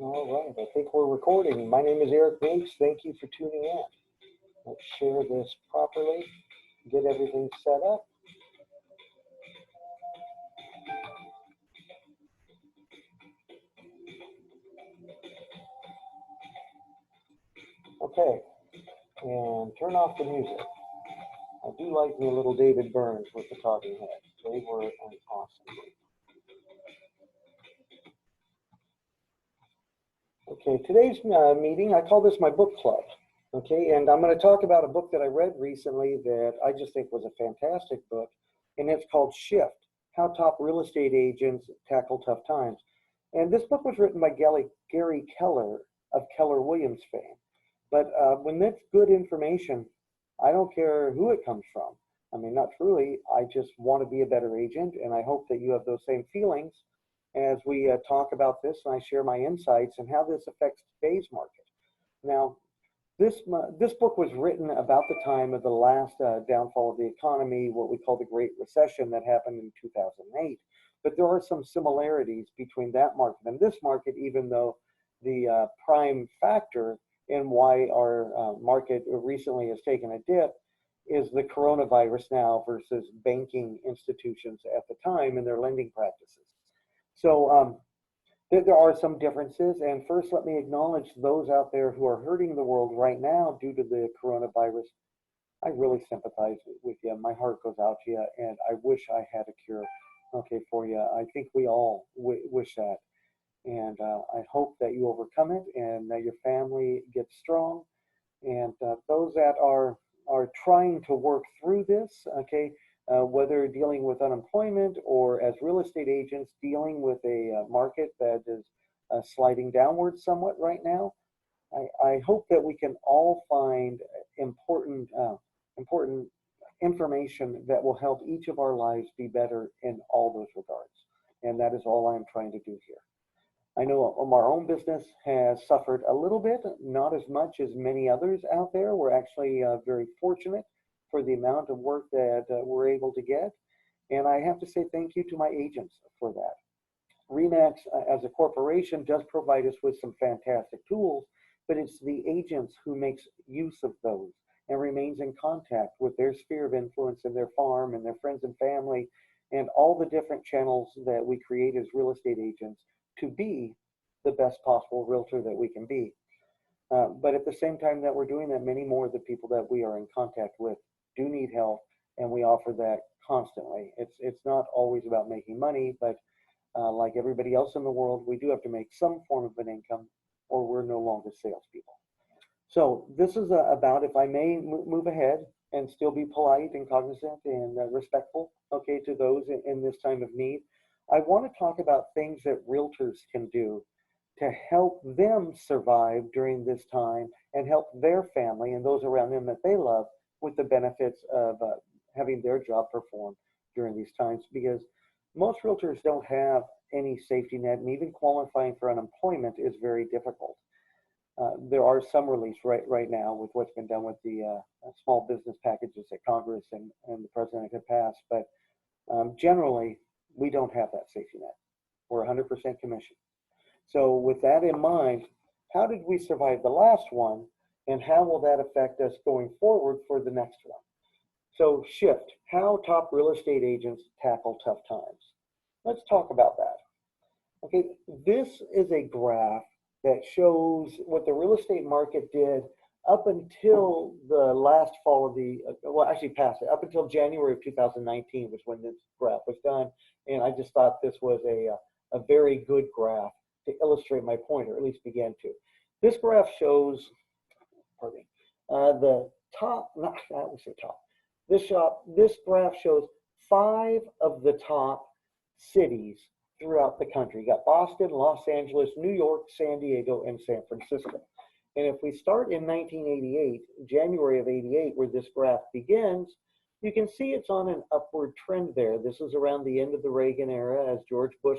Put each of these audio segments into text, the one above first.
All right, I think we're recording. My name is Eric Meeks. Thank you for tuning in. Let's share this properly, get everything set up. Okay, and turn off the music. I do like me a little David Burns with the talking heads. They were an awesome group. Okay, today's meeting, I call this my book club. Okay, and I'm going to talk about a book that I read recently that I just think was a fantastic book, and it's called Shift: How Top Real Estate Agents Tackle Tough Times. And this book was written by Gary Keller of Keller Williams fame. But when that's good information, I don't care who it comes from. I mean, not truly. I just want to be a better agent, and I hope that you have those same feelings as we talk about this and I share my insights and how this affects today's market. Now, this book was written about the time of the last downfall of the economy, what we call the Great Recession that happened in 2008. But there are some similarities between that market and this market, even though the prime factor in why our market recently has taken a dip is the coronavirus now versus banking institutions at the time and their lending practices. So there are some differences. And first, let me acknowledge those out there who are hurting the world right now due to the coronavirus. I really sympathize with you. My heart goes out to you, and I wish I had a cure, okay, for you. I think we all wish that. And I hope that you overcome it and that your family gets strong. And those that are trying to work through this, okay, whether dealing with unemployment or as real estate agents dealing with a market that is sliding downwards somewhat right now, I hope that we can all find important information that will help each of our lives be better in all those regards. And that is all I'm trying to do here. I know our own business has suffered a little bit, not as much as many others out there. We're actually very fortunate for the amount of work that we're able to get. And I have to say thank you to my agents for that. REMAX as a corporation does provide us with some fantastic tools, but it's the agents who makes use of those and remains in contact with their sphere of influence and their farm and their friends and family and all the different channels that we create as real estate agents to be the best possible realtor that we can be. But at the same time that we're doing that, many more of the people that we are in contact with do need help, and we offer that constantly. It's not always about making money, but like everybody else in the world, we do have to make some form of an income, or we're no longer salespeople. So this is about, if I may move ahead and still be polite and cognizant and respectful, okay, to those in this time of need. I want to talk about things that realtors can do to help them survive during this time and help their family and those around them that they love with the benefits of having their job performed during these times, because most realtors don't have any safety net, and even qualifying for unemployment is very difficult. There are some relief right now with what's been done with the small business packages that Congress and the president have passed, but generally we don't have that safety net. We're 100% commission. So with that in mind, how did we survive the last one, and how will that affect us going forward for the next one? So shift: how top real estate agents tackle tough times. Let's talk about that. Okay, this is a graph that shows what the real estate market did up until the last fall of the, well, actually past it, up until January of 2019 was when this graph was done. And I just thought this was a very good graph to illustrate my point, or at least begin to. This graph shows, pardon me, the top, not, I would say top. This graph shows 5 of the top cities throughout the country. You got Boston, Los Angeles, New York, San Diego, and San Francisco. And if we start in 1988, January of 88, where this graph begins, you can see it's on an upward trend there. This is around the end of the Reagan era as George Bush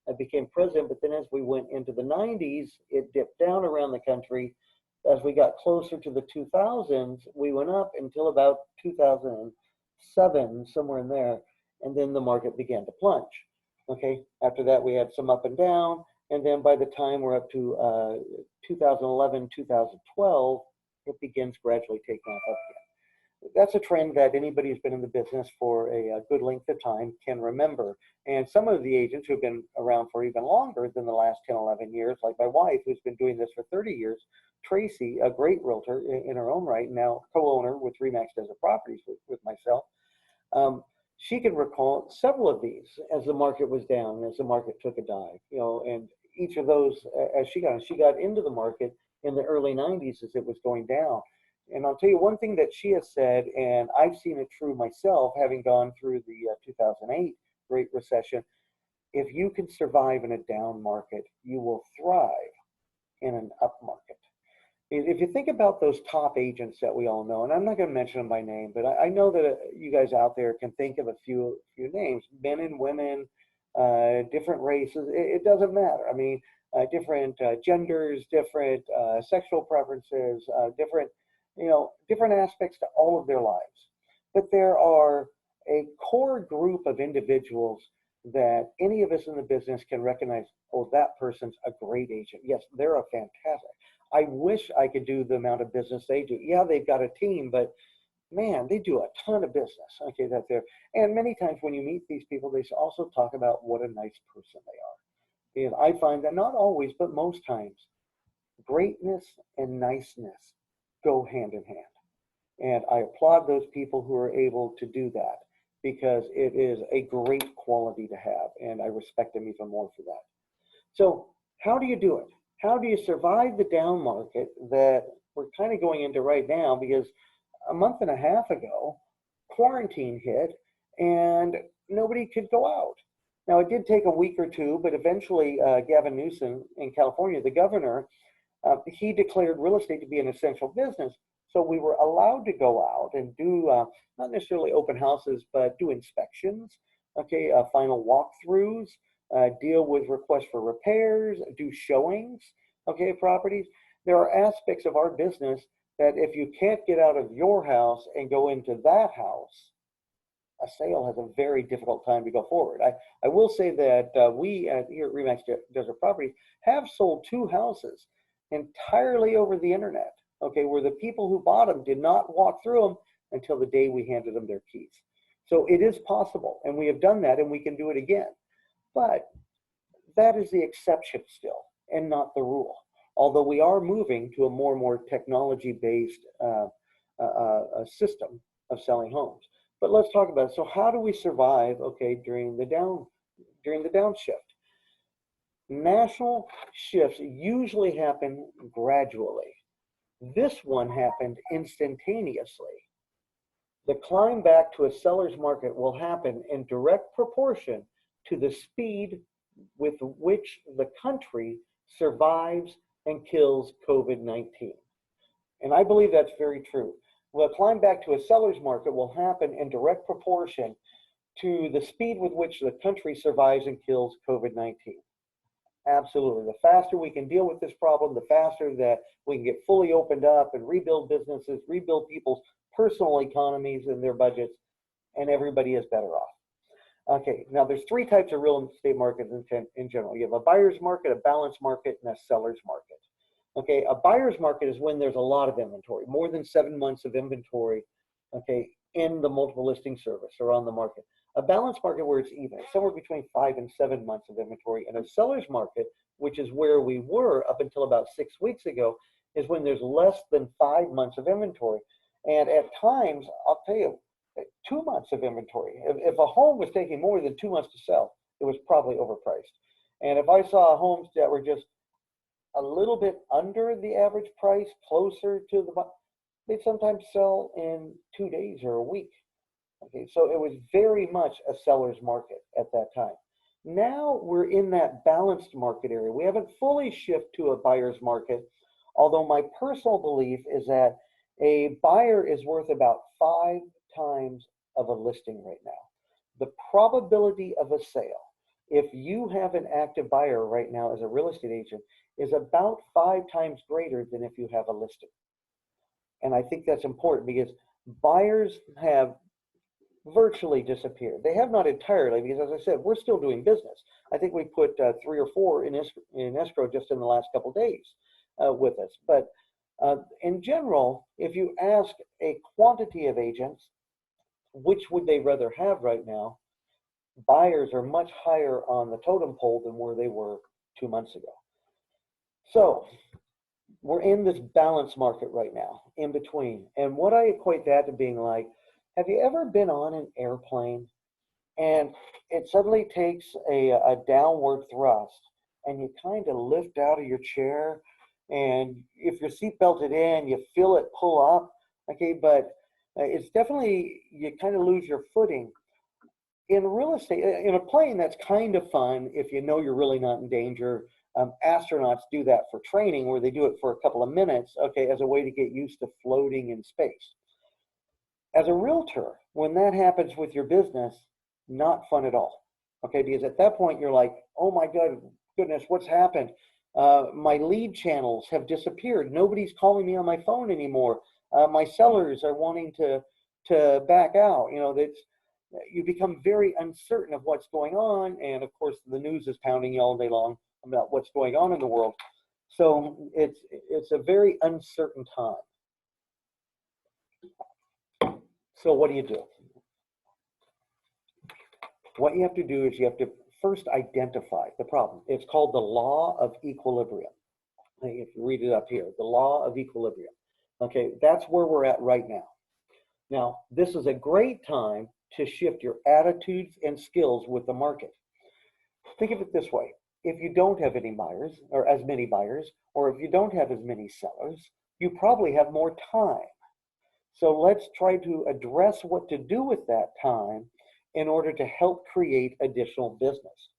I became president, but then as we went into the 90s, it dipped down around the country. As we got closer to the 2000s, we went up until about 2007, somewhere in there, and then the market began to plunge. Okay, after that we had some up and down, And then by the time we're up to 2011, 2012, it begins gradually taking off up again. That's a trend that anybody who's been in the business for a good length of time can remember. And some of the agents who've been around for even longer than the last 10, 11 years, like my wife, who's been doing this for 30 years, Tracy, a great realtor in her own right, now co-owner with Remax Desert Properties with myself, she can recall several of these as the market was down, as the market took a dive, and each of those, as she got into the market in the early 90s as it was going down. And I'll tell you one thing that she has said, and I've seen it true myself, having gone through the 2008 Great Recession: if you can survive in a down market, you will thrive in an up market. If you think about those top agents that we all know, and I'm not going to mention them by name, but I know that you guys out there can think of a few names, men and women, different races. It doesn't matter. I mean, different genders, different sexual preferences, different aspects to all of their lives. But there are a core group of individuals that any of us in the business can recognize. Oh, that person's a great agent. Yes, they're a fantastic. I wish I could do the amount of business they do. Yeah, they've got a team, but man, they do a ton of business. Okay, that's there. And many times when you meet these people, they also talk about what a nice person they are. And I find that not always, but most times, greatness and niceness go hand in hand. And I applaud those people who are able to do that, because it is a great quality to have, and I respect them even more for that. So how do you do it? How do you survive the down market that we're kind of going into right now? Because a month and a half ago, quarantine hit and nobody could go out. Now, it did take a week or two, but eventually Gavin Newsom in California, the governor, he declared real estate to be an essential business. So we were allowed to go out and do not necessarily open houses, but do inspections, okay, final walkthroughs, deal with requests for repairs, do showings, okay, properties. There are aspects of our business that if you can't get out of your house and go into that house, a sale has a very difficult time to go forward. I will say that we here at Remax Desert Properties have sold 2 houses entirely over the internet, okay, where the people who bought them did not walk through them until the day we handed them their keys. So it is possible, and we have done that, and we can do it again. But that is the exception still, and not the rule. Although we are moving to a more and more technology-based system of selling homes. But let's talk about it. So how do we survive, okay, during the downshift? National shifts usually happen gradually. This one happened instantaneously. The climb back to a seller's market will happen in direct proportion to the speed with which the country survives and kills COVID-19. And I believe that's very true. The climb back to a seller's market will happen in direct proportion to the speed with which the country survives and kills COVID-19. Absolutely. The faster we can deal with this problem, the faster that we can get fully opened up and rebuild businesses, rebuild people's personal economies and their budgets, and everybody is better off. Okay, now there's 3 types of real estate markets in general. You have a buyer's market, a balanced market, and a seller's market. Okay, a buyer's market is when there's a lot of inventory, more than 7 months of inventory, okay, in the multiple listing service or on the market. A balanced market where it's even, somewhere between 5 and 7 months of inventory. And a seller's market, which is where we were up until about 6 weeks ago, is when there's less than 5 months of inventory. And at times, I'll tell you, 2 months of inventory. If a home was taking more than 2 months to sell, it was probably overpriced. And if I saw homes that were just a little bit under the average price, closer to the, they'd sometimes sell in 2 days or a week. Okay, so it was very much a seller's market at that time. Now we're in that balanced market area. We haven't fully shifted to a buyer's market, although my personal belief is that a buyer is worth about 5 times of a listing right now. The probability of a sale, if you have an active buyer right now as a real estate agent, is about 5 times greater than if you have a listing. And I think that's important because buyers have virtually disappeared. They have not entirely, because as I said, we're still doing business. I think we put 3 or 4 in escrow just in the last couple of days with us. But in general, if you ask a quantity of agents, which would they rather have right now, buyers are much higher on the totem pole than where they were 2 months ago. So we're in this balance market right now, in between. And what I equate that to being like, have you ever been on an airplane and it suddenly takes a downward thrust and you kind of lift out of your chair, and if you're seat belted in, you feel it pull up, okay, but it's definitely, you kind of lose your footing. In real estate, in a plane, that's kind of fun if you know you're really not in danger. Astronauts do that for training, where they do it for a couple of minutes, okay, as a way to get used to floating in space. As a realtor, when that happens with your business, not fun at all, okay, because at that point you're like, oh my goodness, what's happened? My lead channels have disappeared. Nobody's calling me on my phone anymore. My sellers are wanting to back out. You know, that's, you become very uncertain of what's going on, and of course the news is pounding you all day long about what's going on in the world. So it's a very uncertain time. So what do you do? What you have to do is you have to first identify the problem. It's called the law of equilibrium. If you read it up here, the law of equilibrium. Okay, that's where we're at right now. Now, this is a great time to shift your attitudes and skills with the market. Think of it this way. If you don't have any buyers, or as many buyers, or if you don't have as many sellers, you probably have more time. So let's try to address what to do with that time in order to help create additional business.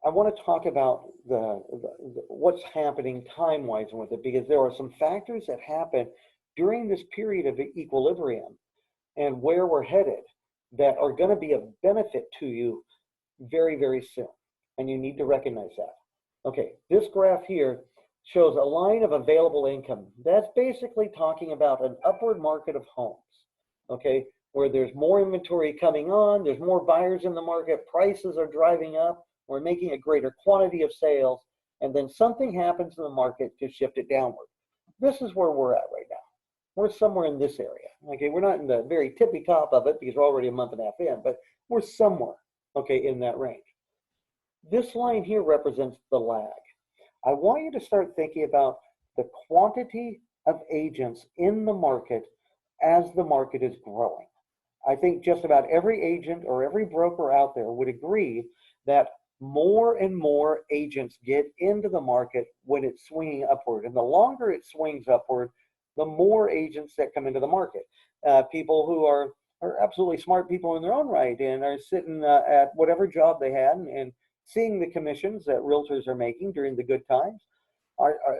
I want to talk about what's happening time-wise with it, because there are some factors that happen during this period of equilibrium and where we're headed that are going to be of benefit to you very, very soon. And you need to recognize that. Okay, this graph here shows a line of available income. That's basically talking about an upward market of homes, okay, where there's more inventory coming on, there's more buyers in the market, prices are driving up, we're making a greater quantity of sales, and then something happens in the market to shift it downward. This is where we're at right now. We're somewhere in this area. Okay, we're not in the very tippy top of it because we're already a month and a half in, but we're somewhere, okay, in that range. This line here represents the lag. I want you to start thinking about the quantity of agents in the market as the market is growing. I think just about every agent or every broker out there would agree that more and more agents get into the market when it's swinging upward. And the longer it swings upward, the more agents that come into the market. People who are absolutely smart people in their own right and are sitting at whatever job they had and seeing the commissions that realtors are making during the good times,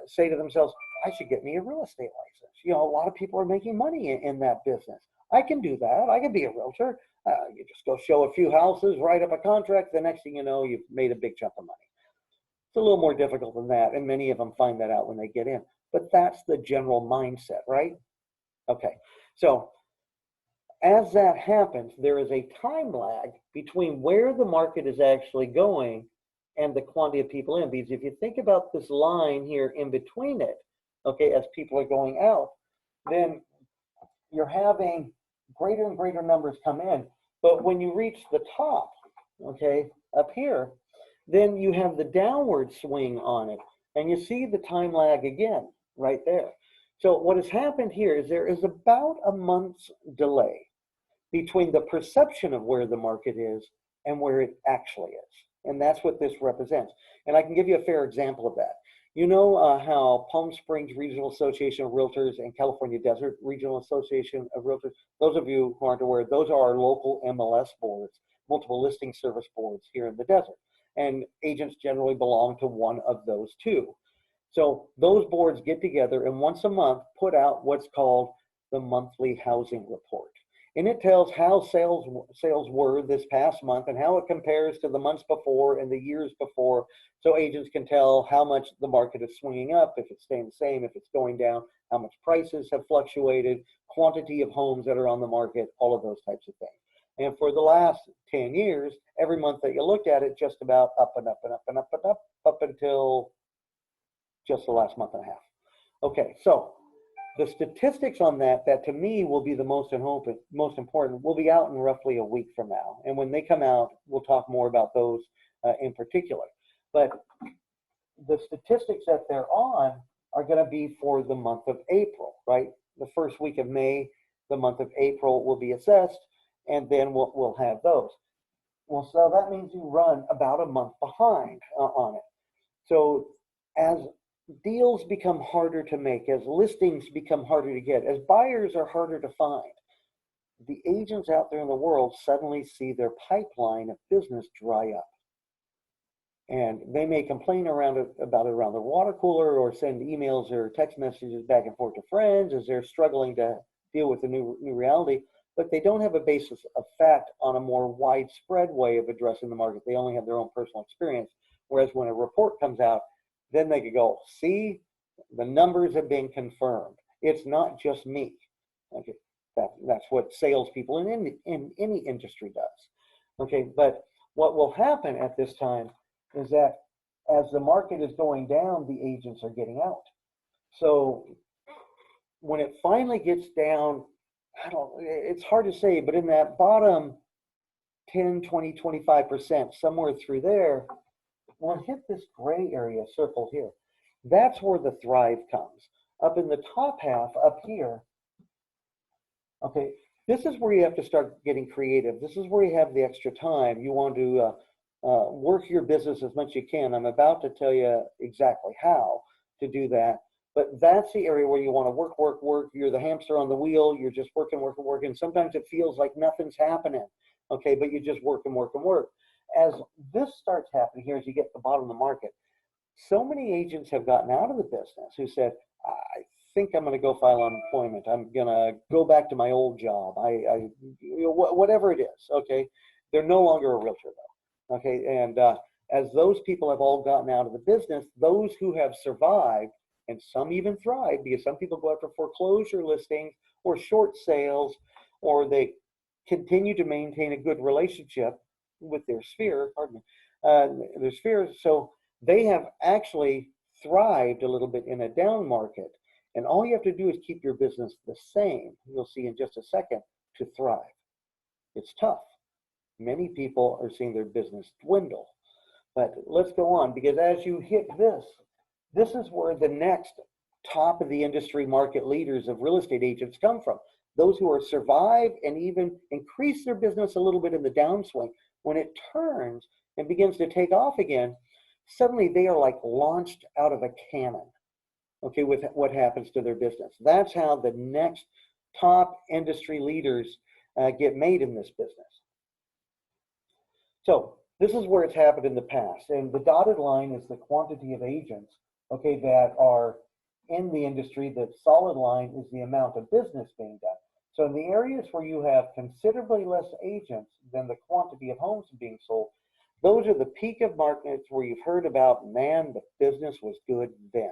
say to themselves, I should get me a real estate license. You know, a lot of people are making money in that business. I can do that. I can be a realtor. You just go show a few houses, write up a contract. The next thing you know, you've made a big chunk of money. It's a little more difficult than that, and many of them find that out when they get in. But that's the general mindset, right? Okay, so as that happens, there is a time lag between where the market is actually going and the quantity of people in. Because if you think about this line here in between it, okay, as people are going out, then you're having greater and greater numbers come in. But when you reach the top, okay, up here, then you have the downward swing on it. And you see the time lag again right there. So what has happened here is there is about a month's delay between the perception of where the market is and where it actually is. And that's what this represents. And I can give you a fair example of that. You know how Palm Springs Regional Association of Realtors and California Desert Regional Association of Realtors, those of you who aren't aware, those are our local MLS boards, multiple listing service boards here in the desert. And agents generally belong to one of those two. So those boards get together and once a month put out what's called the monthly housing report. and it tells how sales were this past month and how it compares to the months before and the years before, so agents can tell how much the market is swinging up, if it's staying the same, if it's going down, how much prices have fluctuated, quantity of homes that are on the market, all of those types of things. And for the last 10 years, every month that you looked at it, just about up and up and up and up and up until just the last month and a half. Okay, so the statistics on that to me will be the most important, will be out in roughly a week from now. And when they come out, we'll talk more about those in particular. But the statistics that they're on are going to be for the month of April, right? The first week of May, the month of April will be assessed, and then we'll have those. Well, so that means you run about a month behind on it. So as deals become harder to make, as listings become harder to get, as buyers are harder to find, the agents out there in the world suddenly see their pipeline of business dry up. And they may complain about it around the water cooler, or send emails or text messages back and forth to friends as they're struggling to deal with the new reality, but they don't have a basis of fact on a more widespread way of addressing the market. They only have their own personal experience. Whereas when a report comes out, then they could go, see, the numbers have been confirmed. It's not just me. Okay, that's what salespeople in any industry does. Okay, but what will happen at this time is that as the market is going down, the agents are getting out. So when it finally gets down, it's hard to say, but in that bottom 10, 20, 25%, somewhere through there, we'll hit this gray area circled here. That's where the thrive comes. Up in the top half, up here, okay, this is where you have to start getting creative. This is where you have the extra time. You want to work your business as much as you can. I'm about to tell you exactly how to do that. But that's the area where you want to work. You're the hamster on the wheel. You're just working. And sometimes it feels like nothing's happening. Okay, but you just work. As this starts happening here, as you get to the bottom of the market, so many agents have gotten out of the business who said, I think I'm going to go file unemployment. I'm going to go back to my old job. Whatever it is. Okay, they're no longer a realtor though. Okay, and as those people have all gotten out of the business, those who have survived, and some even thrive, because some people go after foreclosure listings or short sales, or they continue to maintain a good relationship with their sphere, so they have actually thrived a little bit in a down market. And all you have to do is keep your business the same, you'll see in just a second, to thrive. It's tough. Many people are seeing their business dwindle. But let's go on, because as you hit this is where the next top of the industry market leaders of real estate agents come from. Those who are survived and even increase their business a little bit in the downswing. When it turns and begins to take off again, suddenly they are like launched out of a cannon, okay, with what happens to their business. That's how the next top industry leaders get made in this business. So this is where it's happened in the past. And the dotted line is the quantity of agents, okay, that are in the industry. The solid line is the amount of business being done. So in the areas where you have considerably less agents than the quantity of homes being sold, those are the peak of markets where you've heard about, man, the business was good then.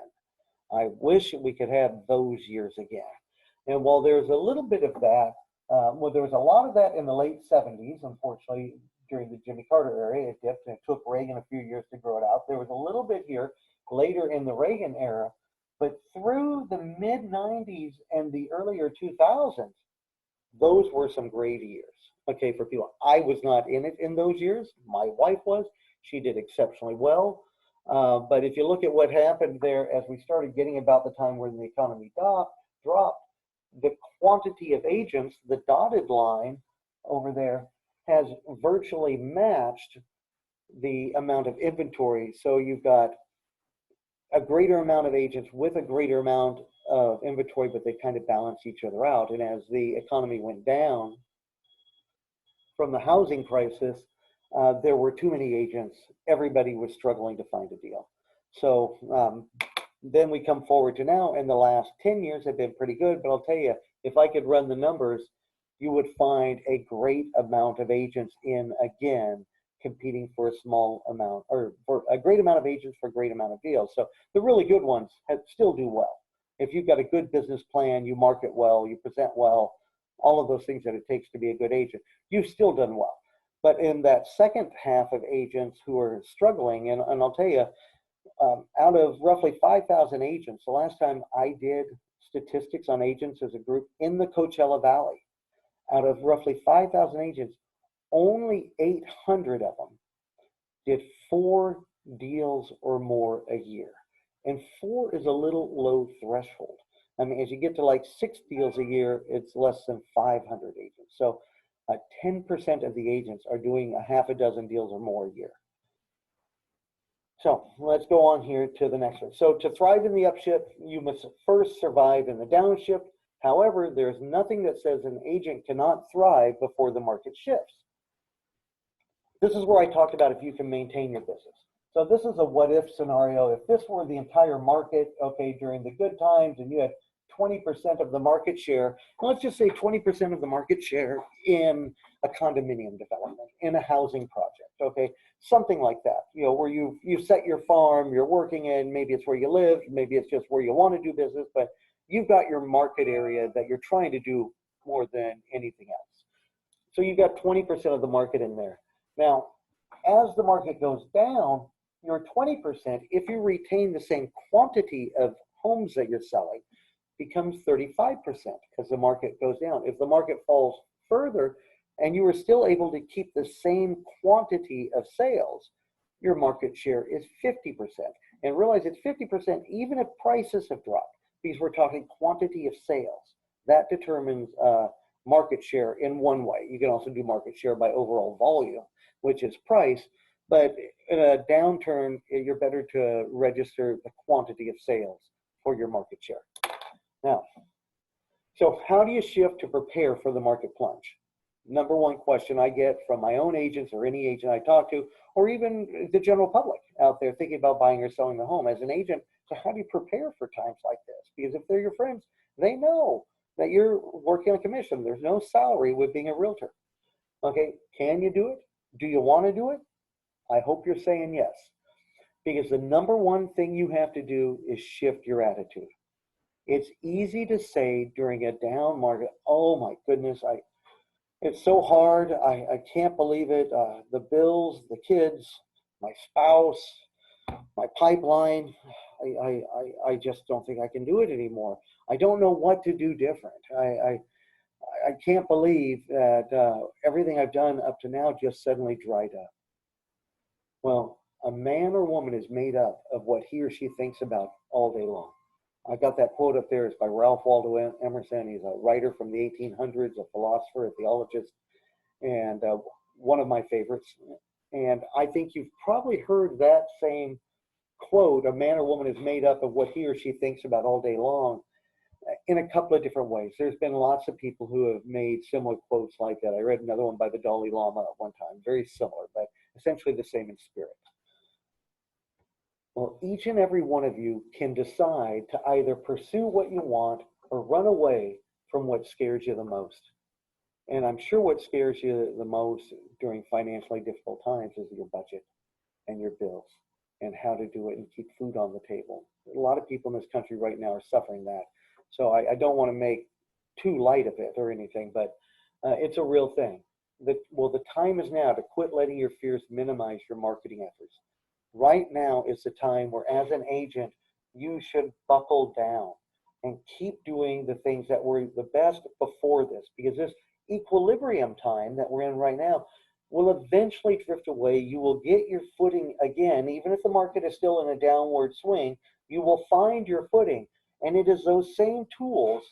I wish we could have those years again. And while there's a little bit of that, there was a lot of that in the late 70s, unfortunately, during the Jimmy Carter era. It dipped, and it took Reagan a few years to grow it out. There was a little bit here later in the Reagan era, but through the mid-90s and the earlier 2000s, those were some great years, okay, for people. I was not in it in those years. My wife was. She did exceptionally well. But if you look at what happened there as we started getting about the time when the economy dropped, the quantity of agents, the dotted line over there, has virtually matched the amount of inventory. So you've got a greater amount of agents with a greater amount of inventory, but they kind of balance each other out. And as the economy went down from the housing crisis, there were too many agents. Everybody was struggling to find a deal. So then we come forward to now, and the last 10 years have been pretty good. But I'll tell you, if I could run the numbers, you would find a great amount of agents in, again, competing for a small amount, or for a great amount of agents for a great amount of deals. So the really good ones still do well. If you've got a good business plan, you market well, you present well, all of those things that it takes to be a good agent, you've still done well. But in that second half of agents who are struggling, and I'll tell you, out of roughly 5,000 agents, the last time I did statistics on agents as a group in the Coachella Valley, out of roughly 5,000 agents, only 800 of them did 4 deals or more a year. And 4 is a little low threshold. I mean, as you get to like 6 deals a year, it's less than 500 agents. So 10% of the agents are doing a half a dozen deals or more a year. So let's go on here to the next one. So to thrive in the upshift, you must first survive in the downshift. However, there's nothing that says an agent cannot thrive before the market shifts. This is where I talked about if you can maintain your business. So this is a what if scenario. If this were the entire market, okay, during the good times, and you had 20% of the market share, and let's just say 20% of the market share in a condominium development, in a housing project, okay, something like that, you know, where you set your farm, you're working in, maybe it's where you live, maybe it's just where you want to do business, but you've got your market area that you're trying to do more than anything else. So you've got 20% of the market in there. Now, as the market goes down, your 20%, if you retain the same quantity of homes that you're selling, becomes 35% because the market goes down. If the market falls further and you are still able to keep the same quantity of sales, your market share is 50%. And realize it's 50% even if prices have dropped, because we're talking quantity of sales. That determines market share in one way. You can also do market share by overall volume, which is price. But in a downturn, you're better to register the quantity of sales for your market share. Now, so how do you shift to prepare for the market plunge? Number one question I get from my own agents or any agent I talk to, or even the general public out there thinking about buying or selling the home as an agent. So how do you prepare for times like this? Because if they're your friends, they know that you're working on commission. There's no salary with being a realtor. Okay, can you do it? Do you want to do it? I hope you're saying yes. Because the number one thing you have to do is shift your attitude. It's easy to say during a down market, oh my goodness, it's so hard. I can't believe it. The bills, the kids, my spouse, my pipeline, I just don't think I can do it anymore. I don't know what to do different. I can't believe that everything I've done up to now just suddenly dried up. Well, a man or woman is made up of what he or she thinks about all day long. I got that quote up there. It's by Ralph Waldo Emerson. He's a writer from the 1800s, a philosopher, a theologist, and one of my favorites. And I think you've probably heard that same quote, a man or woman is made up of what he or she thinks about all day long, in a couple of different ways. There's been lots of people who have made similar quotes like that. I read another one by the Dalai Lama at one time, very similar, but essentially the same in spirit. Well, each and every one of you can decide to either pursue what you want or run away from what scares you the most. And I'm sure what scares you the most during financially difficult times is your budget and your bills and how to do it and keep food on the table. A lot of people in this country right now are suffering that. So I don't want to make too light of it or anything, but it's a real thing. The time is now to quit letting your fears minimize your marketing efforts. Right now is the time where, as an agent, you should buckle down and keep doing the things that were the best before this, because this equilibrium time that we're in right now will eventually drift away. You will get your footing again, even if the market is still in a downward swing, you will find your footing. And it is those same tools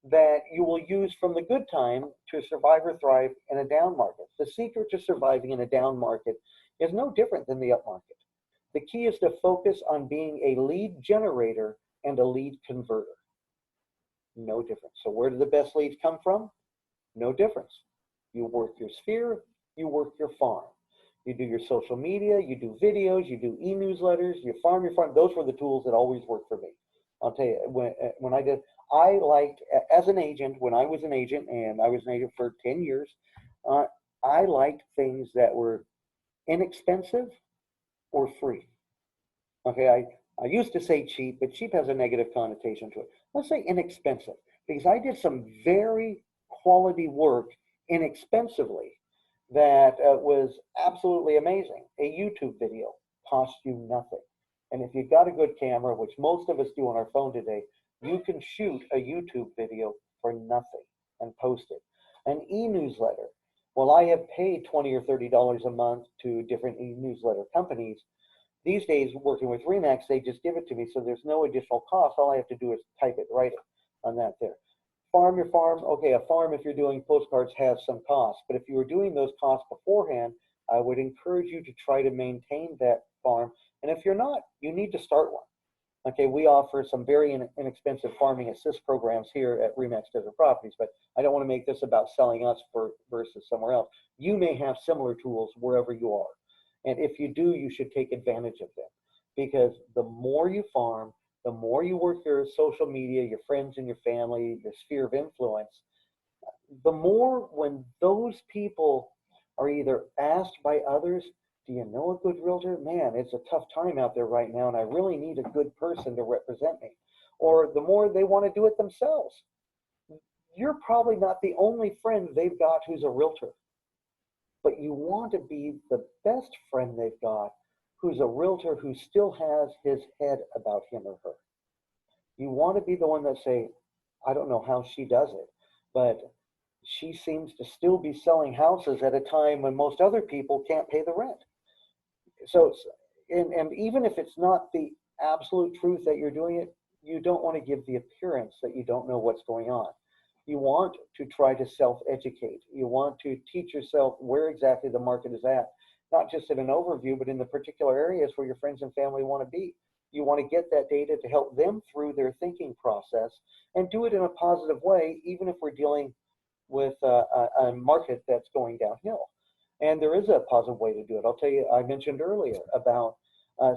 that you will use from the good time to survive or thrive in a down market. The secret to surviving in a down market is no different than the up market. The key is to focus on being a lead generator and a lead converter. No difference. So where do the best leads come from? No difference. You work your sphere, you work your farm. You do your social media, you do videos, you do e-newsletters, you farm your farm. Those were the tools that always worked for me. I'll tell you, when I did, I liked, as an agent, when I was an agent, and I was an agent for 10 years, uh, I liked things that were inexpensive or free. Okay, I used to say cheap, but cheap has a negative connotation to it. Let's say inexpensive, because I did some very quality work inexpensively that was absolutely amazing. A YouTube video costs you nothing. And if you've got a good camera, which most of us do on our phone today, you can shoot a YouTube video for nothing and post it. An e-newsletter. Well, I have paid $20 or $30 a month to different e-newsletter companies. These days, working with Remax, they just give it to me, so there's no additional cost. All I have to do is type it, write it on that there. Farm your farm. Okay, a farm, if you're doing postcards, has some cost. But if you were doing those costs beforehand, I would encourage you to try to maintain that farm. And if you're not, you need to start one. Okay, we offer some very inexpensive farming assist programs here at Remax Desert Properties, but I don't want to make this about selling us versus somewhere else. You may have similar tools wherever you are. And if you do, you should take advantage of them, because the more you farm, the more you work your social media, your friends and your family, your sphere of influence, the more when those people are either asked by others, do you know a good realtor? Man, it's a tough time out there right now, and I really need a good person to represent me. Or the more they want to do it themselves. You're probably not the only friend they've got who's a realtor, but you want to be the best friend they've got who's a realtor who still has his head about him or her. You want to be the one that say, I don't know how she does it, but she seems to still be selling houses at a time when most other people can't pay the rent. So, and even if it's not the absolute truth that you're doing it, you don't want to give the appearance that you don't know what's going on. You want to try to self-educate. You want to teach yourself where exactly the market is at, not just in an overview, but in the particular areas where your friends and family want to be. You want to get that data to help them through their thinking process and do it in a positive way, even if we're dealing with a market that's going downhill. And there is a positive way to do it. I'll tell you, I mentioned earlier about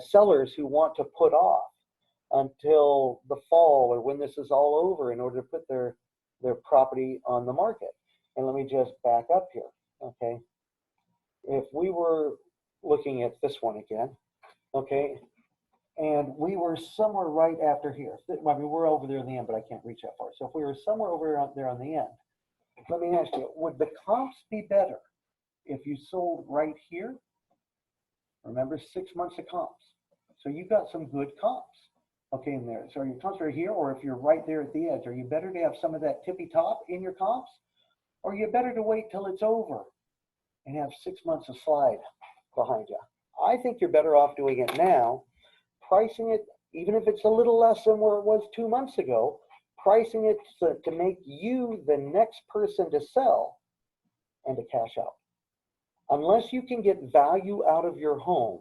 sellers who want to put off until the fall or when this is all over in order to put their property on the market. And let me just back up here, okay? If we were looking at this one again, okay, and we were somewhere right after here. I mean, we're over there in the end, but I can't reach that far. So if we were somewhere over there on the end, let me ask you, would the comps be better if you sold right here? Remember, 6 months of comps. So you got some good comps, okay, in there. So your comps are here, or if you're right there at the edge, are you better to have some of that tippy top in your comps? Or are you better to wait till it's over and have 6 months of slide behind you? I think you're better off doing it now, pricing it, even if it's a little less than where it was 2 months ago, pricing it to make you the next person to sell and to cash out. Unless you can get value out of your home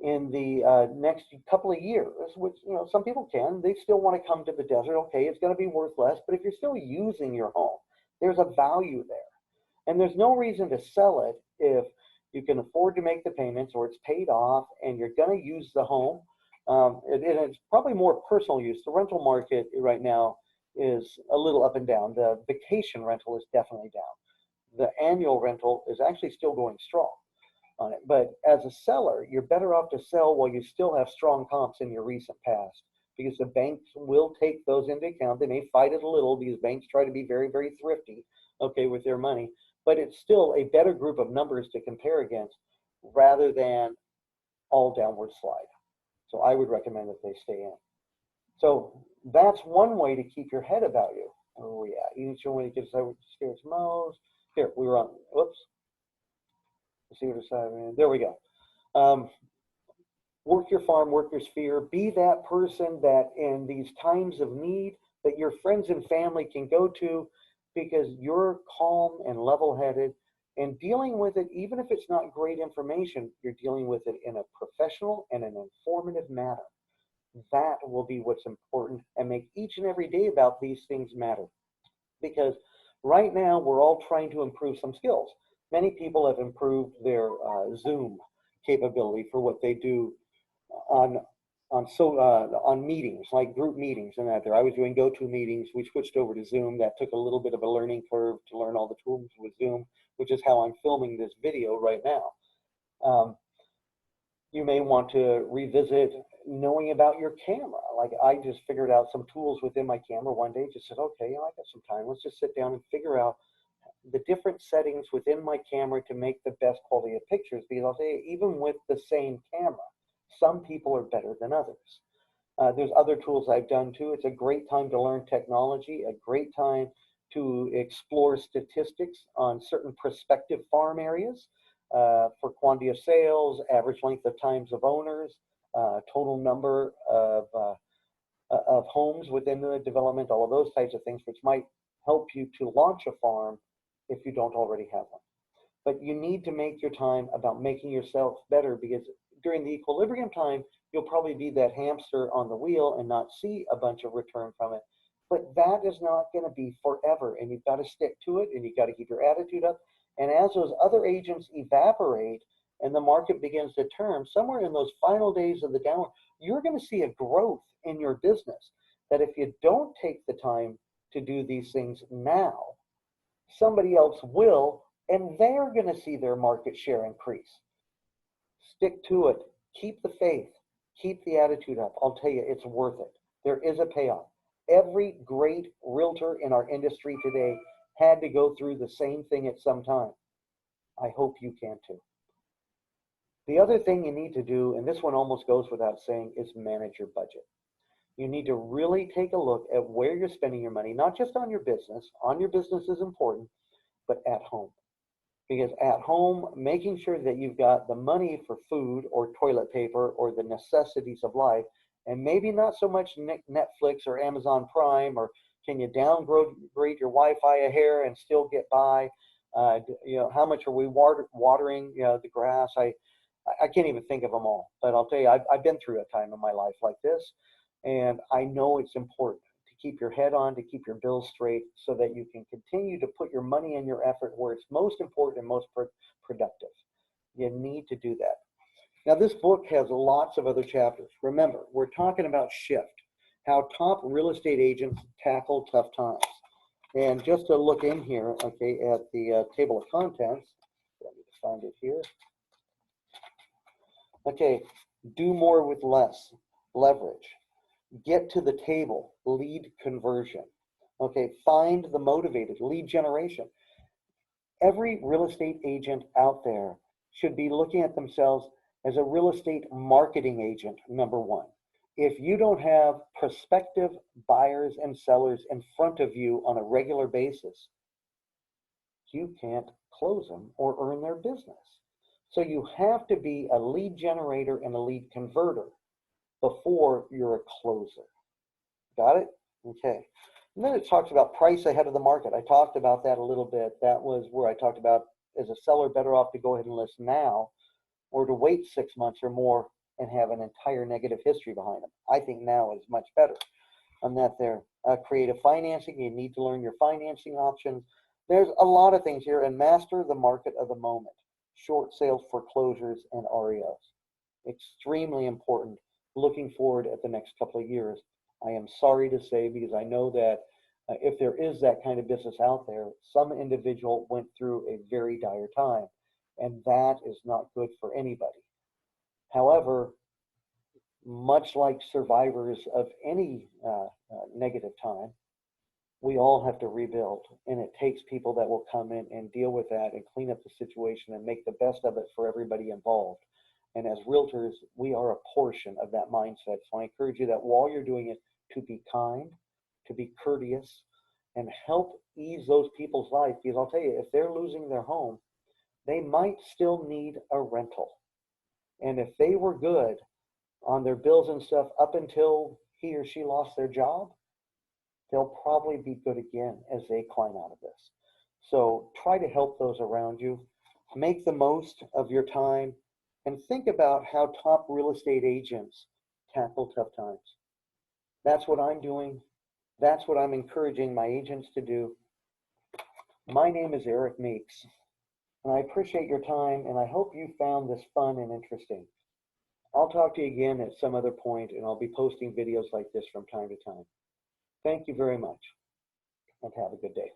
in the next couple of years, which, you know, some people can, they still want to come to the desert. Okay, it's going to be worth less, but if you're still using your home, there's a value there. And there's no reason to sell it if you can afford to make the payments or it's paid off and you're going to use the home. And it's probably more personal use. The rental market right now is a little up and down. The vacation rental is definitely down. The annual rental is actually still going strong on it. But as a seller, you're better off to sell while you still have strong comps in your recent past, because the banks will take those into account. They may fight it a little because banks try to be very, very thrifty, okay, with their money, but it's still a better group of numbers to compare against rather than all downward slide. So I would recommend that they stay in. So that's one way to keep your head about you. Where are we at? Each one it gets scares most. Here, we were on, whoops. Let's see what it's saying. There we go. Work your farm, work your sphere. Be that person that in these times of need that your friends and family can go to, because you're calm and level-headed and dealing with it, even if it's not great information, you're dealing with it in a professional and an informative manner. That will be what's important, and make each and every day about these things matter. Because right now, we're all trying to improve some skills. Many people have improved their Zoom capability for what they do on on meetings, like group meetings and that there. I was doing go-to meetings. We switched over to Zoom. That took a little bit of a learning curve to learn all the tools with Zoom, which is how I'm filming this video right now. You may want to revisit knowing about your camera. Like I just figured out some tools within my camera one day, just said, okay, I got some time. Let's just sit down and figure out the different settings within my camera to make the best quality of pictures. Because I'll say, even with the same camera, some people are better than others. There's other tools I've done too. It's a great time to learn technology, a great time to explore statistics on certain prospective farm areas for quantity of sales, average length of times of owners, total number of homes within the development, all of those types of things, which might help you to launch a farm if you don't already have one. But you need to make your time about making yourself better, because during the equilibrium time, you'll probably be that hamster on the wheel and not see a bunch of return from it. But that is not going to be forever, and you've got to stick to it, and you've got to keep your attitude up. And as those other agents evaporate and the market begins to turn, somewhere in those final days of the downward, you're going to see a growth in your business that if you don't take the time to do these things now, somebody else will, and they're going to see their market share increase. Stick to it. Keep the faith. Keep the attitude up. I'll tell you, it's worth it. There is a payoff. Every great realtor in our industry today had to go through the same thing at some time. I hope you can too. The other thing you need to do, and this one almost goes without saying, is manage your budget. You need to really take a look at where you're spending your money, not just on your business. On your business is important, but at home. Because at home, making sure that you've got the money for food or toilet paper or the necessities of life, and maybe not so much Netflix or Amazon Prime, or can you downgrade your Wi-Fi a hair and still get by? How much are we watering the grass? I can't even think of them all, but I'll tell you, I've been through a time in my life like this, and I know it's important to keep your head on, to keep your bills straight, so that you can continue to put your money and your effort where it's most important and most productive. You need to do that. Now, this book has lots of other chapters. Remember, we're talking about shift, how top real estate agents tackle tough times. And just to look in here, okay, at the table of contents, let me just find it here. Okay, do more with less, leverage. Get to the table, lead conversion. Okay, find the motivated, lead generation. Every real estate agent out there should be looking at themselves as a real estate marketing agent, number one. If you don't have prospective buyers and sellers in front of you on a regular basis, you can't close them or earn their business. So you have to be a lead generator and a lead converter before you're a closer. Got it? Okay. And then it talks about price ahead of the market. I talked about that a little bit. That was where I talked about, is a seller better off to go ahead and list now or to wait 6 months or more and have an entire negative history behind them? I think now is much better on that there. Creative financing, you need to learn your financing options. There's a lot of things here, and master the market of the moment. Short sales, foreclosures, and REOs. Extremely important looking forward at the next couple of years. I am sorry to say, because I know that if there is that kind of business out there, some individual went through a very dire time, and that is not good for anybody. However, much like survivors of any negative time, we all have to rebuild, and it takes people that will come in and deal with that and clean up the situation and make the best of it for everybody involved. And as realtors, we are a portion of that mindset. So I encourage you that while you're doing it, to be kind, to be courteous, and help ease those people's life. Because I'll tell you, if they're losing their home, they might still need a rental. And if they were good on their bills and stuff up until he or she lost their job, they'll probably be good again as they climb out of this. So try to help those around you. Make the most of your time, and think about how top real estate agents tackle tough times. That's what I'm doing. That's what I'm encouraging my agents to do. My name is Eric Meeks, and I appreciate your time, and I hope you found this fun and interesting. I'll talk to you again at some other point, and I'll be posting videos like this from time to time. Thank you very much, and have a good day.